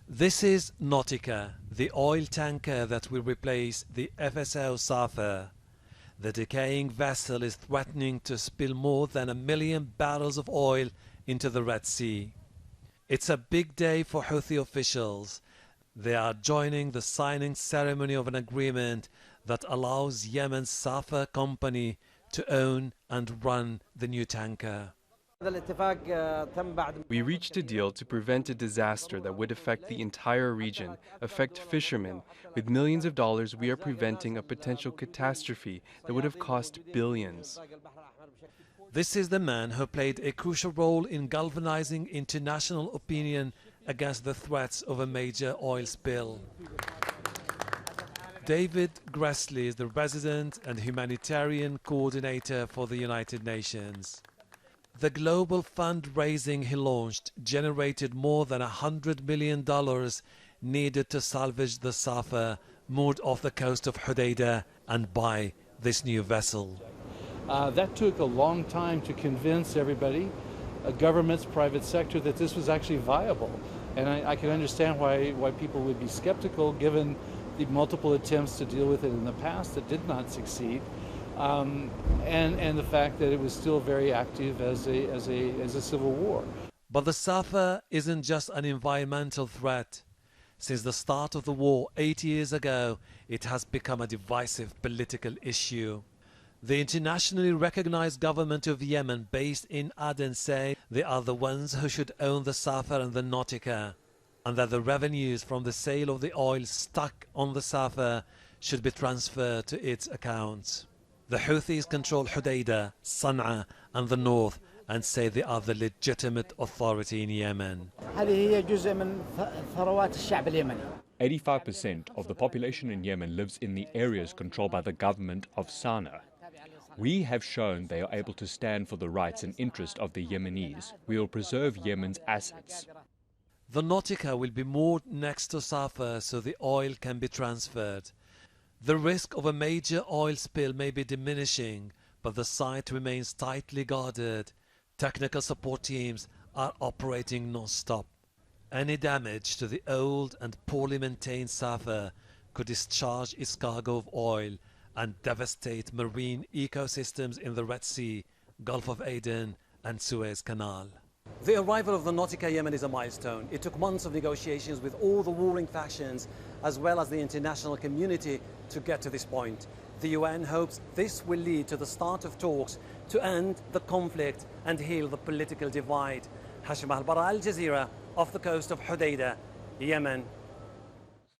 This is Nautica, the oil tanker that will replace the FSO Safa. The decaying vessel is threatening to spill more than 1 million barrels of oil into the Red Sea. It's a big day for Houthi officials. They are joining the signing ceremony of an agreement that allows Yemen's Safa company to own and run the new tanker. We reached a deal to prevent a disaster that would affect the entire region, affect fishermen. With millions of dollars, we are preventing a potential catastrophe that would have cost billions. This is the man who played a crucial role in galvanizing international opinion against the threats of a major oil spill. David Gressley is the resident and humanitarian coordinator for the United Nations. The global fundraising he launched generated more than $100 million needed to salvage the Safa moored off the coast of Hodeidah and buy this new vessel. That took a long time to convince everybody, governments, private sector, that this was actually viable. And I can understand why people would be skeptical given the multiple attempts to deal with it in the past that did not succeed. And the fact that it was still very active as a civil war. But the Safa isn't just an environmental threat. Since the start of the war 8 years ago, it has become a divisive political issue. The internationally recognized government of Yemen, based in Aden, say they are the ones who should own the Safa and the Nautica, and that the revenues from the sale of the oil stuck on the Safa should be transferred to its accounts. The Houthis control Hodeidah, Sana'a and the north and say they are the legitimate authority in Yemen. 85% of the population in Yemen lives in the areas controlled by the government of Sana'a. We have shown they are able to stand for the rights and interests of the Yemenis. We will preserve Yemen's assets. The Nautica will be moored next to Safa so the oil can be transferred. The risk of a major oil spill may be diminishing, but the site remains tightly guarded. Technical support teams are operating non-stop. Any damage to the old and poorly maintained Safa could discharge its cargo of oil and devastate marine ecosystems in the Red Sea, Gulf of Aden and Suez Canal. The arrival of the Nautica Yemen is a milestone. It took months of negotiations with all the warring factions as well as the international community to get to this point. The UN hopes this will lead to the start of talks to end the conflict and heal the political divide. Hashim Al-Bara, Al Jazeera, off the coast of Hodeidah, Yemen.